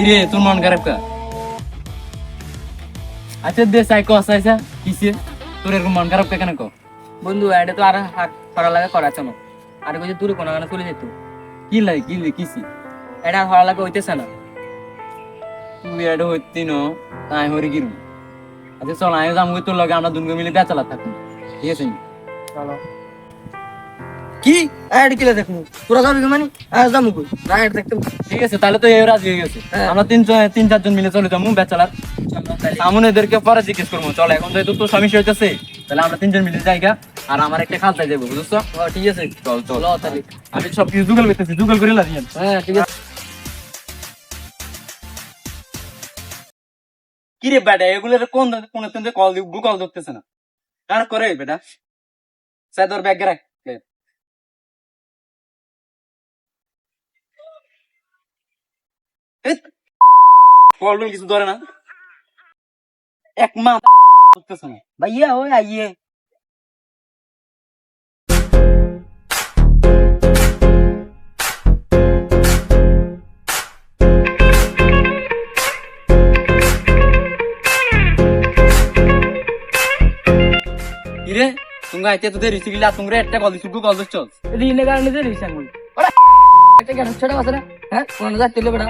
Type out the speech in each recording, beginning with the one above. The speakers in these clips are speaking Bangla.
কিরে তোর মন খারাপ কা? আচ্ছা দে সাইকো আসাইছা কিসে তোর এরকম মন খারাপ কেন কো? বন্ধু এটা তো আর হরা লাগা করা চলো আর কিছু দূরে কোনো গানা চলে যেত কি লাগে কি কিসি এটা আর হরা লাগা হইতেছে না। তুই এটা হইতি ন তাই হরি গিরু। আচ্ছা চল আয় যাম তোর লগে আমরা দুজন মিলে বেচালা থাকবো, ঠিক আছে? চলো কি এটা কিলা দেখমু তোরা যাবি মানে আর যামু কই না এটা দেখতে ঠিক আছে তাহলে তো এই রাজি হয়ে গেছে। হ্যাঁ। আমরা তিন চারজন মিলে চলে যাবো বেচালার। আমন এদেরকে পরে জিজ্ঞেস করবো। চল এখন যেহেতু তোর স্বামী হইতেছে তাহলে আমরা তিনজন মিলে জায়গা আর আমার একটা খালতায় যাবো, বুঝছো? ঠিক আছে চল চল ল তাহলে আমি সব কিছু জুগল করতেছি, জুগল করে লাগিয়ে। হ্যাঁ ঠিক আছে। কি রে বেটা এগুলোর কোন কল দিব কল ধরতেছে না কার করে বেটা সাদর ব্যাগ রাখ কল কিছু ধরে না এক মা ধরতেছে না ভাইয়া ওই আইয়ে কিরে তুমি আইতে তো দেরি ছিল তোমরা একটা কল দিছ কল দিছ রিনে গানে দে রিসাং বল ওরা একটা গান ছোট আছে না হ্যাঁ কোন যাচ্ছে লে বেটা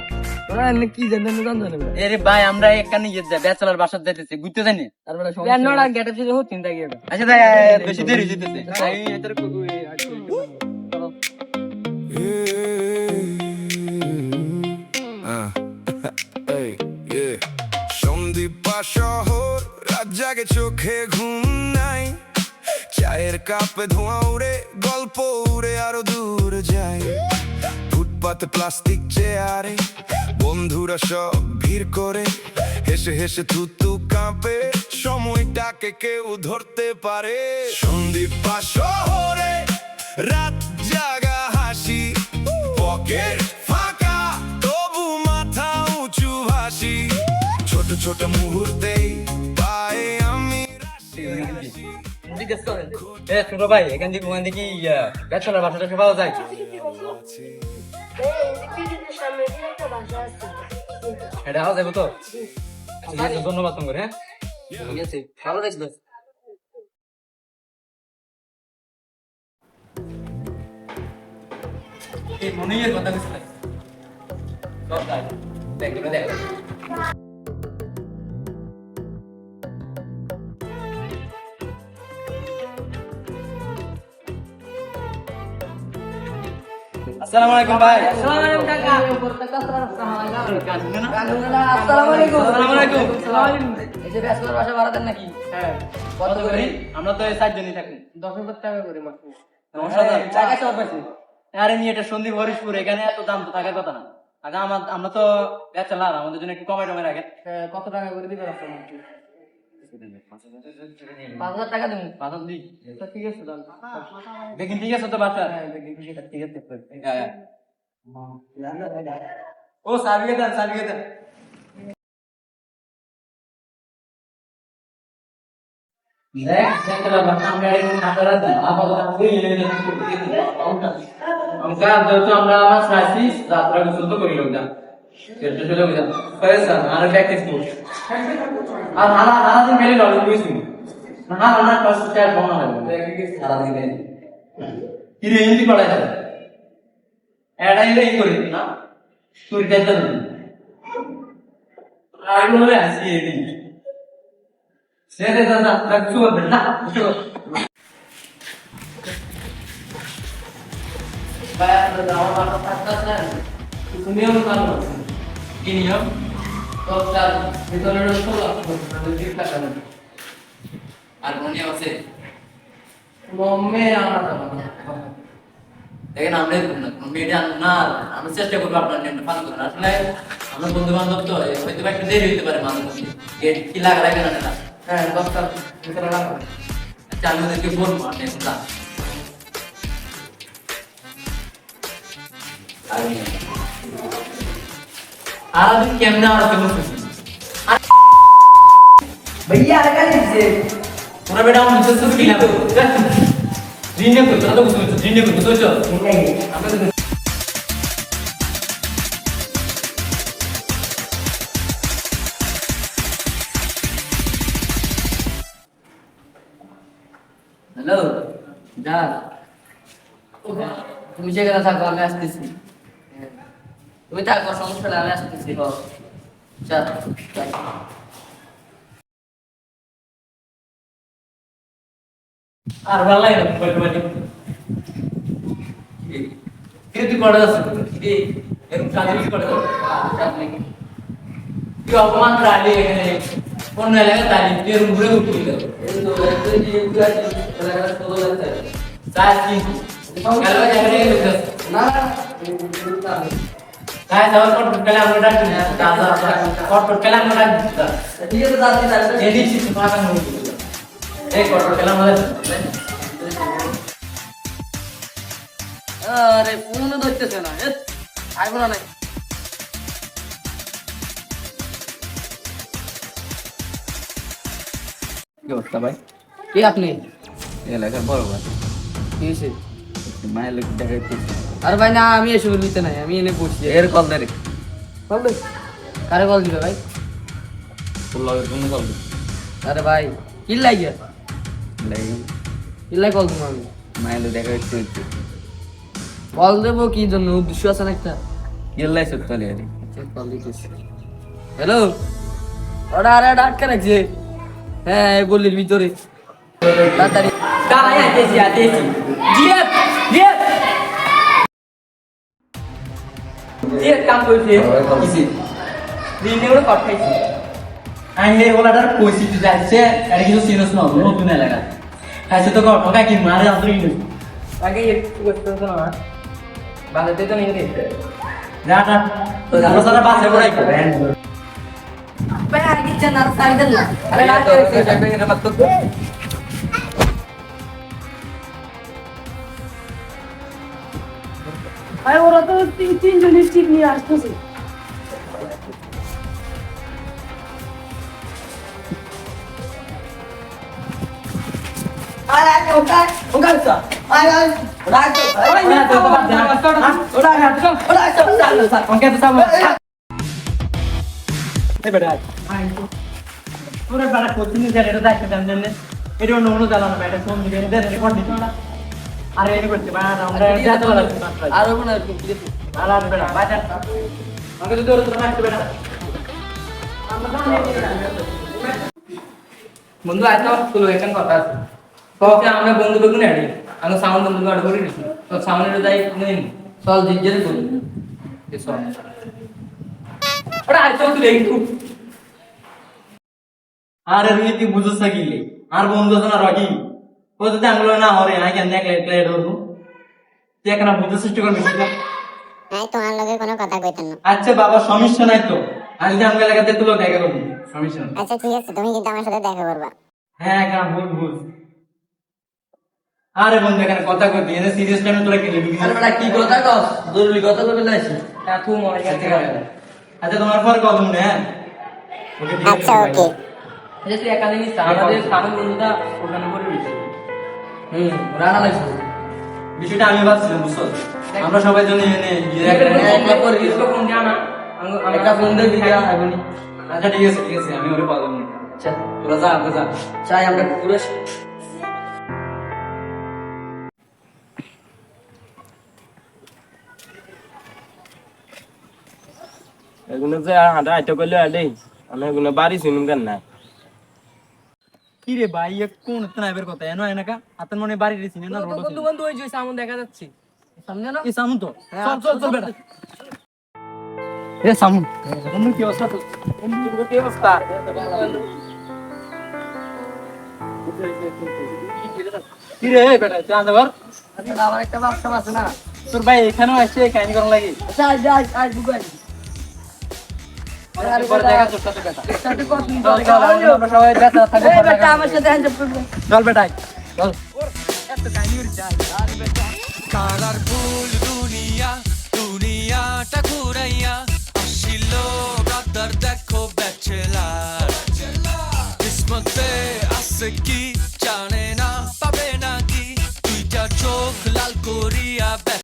ওরা এনে কি জানেন না জানেন না এরে ভাই আমরা এখানে ইয়ে যাই ব্যাচেলর বাসার যাইতেছি ঘুরতে জানি তারপরে সমস্যা নড়া গেটআপ ছিল হতিন তাই গেল আচ্ছা তাই বেশি দেরি হইতেছে আমি এটার সন্দীপা শহর রাত জাগে চোখে ঘুম নাই, চায়ের কাপে ধোঁয়া উড়ে গল্প উড়ে আরো দূর যায়। ফুটপাতে প্লাস্টিক চেয়ারে বন্ধুরা সব ভিড় করে হেসে হেসে থুতু কাঁপে, সময়টাকে কেউ ধরতে পারে। সন্দীপা শহরে রাত জাগা হাসি, পকেট ফাঁকা তবু মাথা উঁচু ভাসি, ছোট ছোট মুহূর্তেই পায়ে আমি জিজ্ঞেস করেন এ ছোট ভাই এখান থেকে ওখান থেকে ব্যাচেলর বাসাটা সে পাওয়া যায়? এটা পাওয়া যাবে তো? ঠিক আছে ধন্যবাদ তোমার। হ্যাঁ ঠিক আছে ভালো দেখলো এই মনের কথা কিছু নাই সব তাই দেখ দেখ আসসালামু আলাইকুম ভাই। আসসালামু আলাইকুম কাকা আসসালামু আলাইকুম আসসালামু আলাইকুম। এই যে ব্যাচেলর বাসা ভাড়া দেন নাকি? হ্যাঁ কত করে? আমরা তো এই চারজনই থাকি। 10,000 টাকা করে মাসে 10,000 টাকা সব আছে আরে নি এটা সন্দীপ হরিশপুর এখানে এত দাম তো থাকার কথা না। আগে আমরা তো ব্যাচেলর আমাদের জন্য একটু কমাই রাখেন। কত টাকা করে দিবেন আপনাকে? 5,000 টাকা দিন 5,000 দিই ঠিক আছে দাম দেখেন ঠিক আছে তো বাচ্চা ঠিক আছে ও সার্ভিকে দেন দেখ দেখলা বাচ্চা আমরা এরকম নাটারা দিই আপাতত আমরা আমরা সাইসিস যাত্রা গুলো করি লোকজন সেটা চলে গেল পয়সা আর প্র্যাকটিস করি আর হারা দিন মেলে লড়াই করিস না আমরা কষ্ট চাই বনা হবে সারা দিন মেলে কি রে হিন্দি পড়াই যায় এটা এই করি না তুই দেখতে না আর বলে আসি এই সেটা দাদা রাখছো না বাইরে দাও আমার টাকা আছে তুমিও কাজ করছো কি নিয়ম তো চাল ভিতরে রসো আপনাদের ঠিক টাকা নেই আর কোন নিয়ম আছে মম্মে আমার দেখেন আমরা এরকম না কোনো মেয়েটা না আমরা চেষ্টা করবো আপনার নিয়মটা পালন করার। আসলে আমরা বন্ধু বান্ধব তো হয়তো একটু দেরি হইতে পারে মাঝে মধ্যে গেট কি লাগা লাগে না হ্যাঁ 10টা ভিতরে রাখো আচ্ছা আমি ওদেরকে বলবো আপনি এখন যান। আর আমি কেমনে আর কেমন খুশি भैया लगा लीजिए তোরা বেটা আমার নিজস্ব কি না রিনে কই তোরা তো বুঝছো রিনে কই বুঝছো আমরা হ্যালো যা তুমি যেখানে থাকো আমি আসতেছি তুমি থাকো সমস্যা নেই আমি আসতেছি চল আর ভালো লাগে না বলতে তুই করে যাচ্ছ এরকম কাজে করে তুই অপমান প্রাণী এখানে অন্য এলাকায় তালি তুই এরকম ঘুরে উঠে দিল আরে ফোনও ধরতেছে না আইব না নাই কি অবস্থা ভাই? কে আপনি এলাকার বড় ভাই। কি হয়েছে মায়ের লোক দেখাইতেছি। আরে ভাই না আমি এসব নিতে নাই আমি এনে বসছি এর কল দে রে। কল দে কারে কল দিবে ভাই তোর লগের কোনো কল দে। আরে ভাই কি লাগিয়া লাগে কি লাই কল দিব আমি মায়ের লোক দেখাইতে কল দেবো কি জন্য উদ্দেশ্য আছে না একটা গেলাই সত্তালি আরে। কল দিতেছি হ্যালো ওটা আরে আটকে রাখছে হ্যাঁ গলির ভিতরে তাড়াতাড়ি কারাই আইতেছি জিয়াত জিয়াত জিয়াত কাম করছে কিসে দিনে ওরা পাঠাইছে আইলে ওলাটার পরিস্থিতি যাচ্ছে এটা কিছু সিরিয়াস না নতুন এলাকা খাইছে তো ঠকা কি মারে আদরি নেই আগে একটু করতে হতো না বাংলাদেশে তো নেই রে যা যা তো জানো সারা বাসে পড়াই করে ভাই আর কি জানার সাইডের না আরে না আরে ওরা তো তিনজনের চিপ নিয়ে আসতেছে আরো কোন বন্ধু আজ আমার স্কুল এখানে কথা আছে আমরা বন্ধু বেগুন আড়ি আমি সাউন্ড বন্ধু আড়ি করে নিছি তো সাউন্ডের যাই নেই চল জিজ্ঞেস করি চল ওটা আজ তুই একটু আরে রুই তুই বুঝছ কি আর বন্ধু আছে না রকি ও যদি আঙুলো না হরে না কেন একলা একলা ধরবো তুই এখন বুঝতে চেষ্টা করবি আই তোমার লগে কোনো কথা কইতেন না। আচ্ছা বাবা সমস্যা নাই তো আমি যদি আমার এলাকাতে তুলো দেখা করবো সমস্যা নাই আচ্ছা ঠিক আছে তুমি কিন্তু আমার সাথে দেখা করবা। হ্যাঁ কেন বুঝ আরে বন্ধু এখানে কথা কইতি এনে সিরিয়াস টাইমে তোরা খেলে দিবি আরে বেটা কি কথা কস জরুরি কথা কইতে লাইছি তুই মনে গেছে আচ্ছা তোমার পর কল মনে হ্যাঁ আচ্ছা ওকে। যে তুই একাডেমি আমাদের সামনে বন্ধুটা ওখানে করে দিয়েছে রানা লাগছে বিষয়টা আমি ভাবছিলাম বুঝছো আমরা সবাই জন্য এনে একটা করে দিছো কোন জানা একটা ফোন দিয়ে দিই এখনই আচ্ছা ঠিক আছে আমি ওরে কল মনে আচ্ছা তোরা যা আমরা যা চাই আমরা পুরো এগুলো যে হাঁটা হাঁটা করলে আলে আমি এগুলো বাড়ি শুনুন কেন না কি রে ভাই কোন নাইবের কথা এনো এনাকা আতন মনে বাড়ি রেছি না রোড বন্ধু বন্ধু ওই যে সামনে দেখা যাচ্ছে সামনে না এই সামুন তো চল বেটা এ সামনে বন্ধু কি অবস্থা তো কি অবস্থা কি রে বেটা চাঁদ আবার আমার একটা বাচ্চা আছে না তোর ভাই এখানেও আসছে কাহিনী করার লাগি যাই যাই আজ বুগাই পরে দেখা তোর সাথে বেটা সাথে কত আমরা সবাই বেটা থাকবো এই বেটা আমার সাথে হ্যান্ডশেক করবে চল বেটা চল কালার ফুল দুনিয়া দুনিয়াটা ঘুরাইয়া আসিল ব্রাদার দেখো ব্যাচেলার কিসমতে আছে কি জানে না পাবে নাকি দুইটা চোখ লাল করিয়া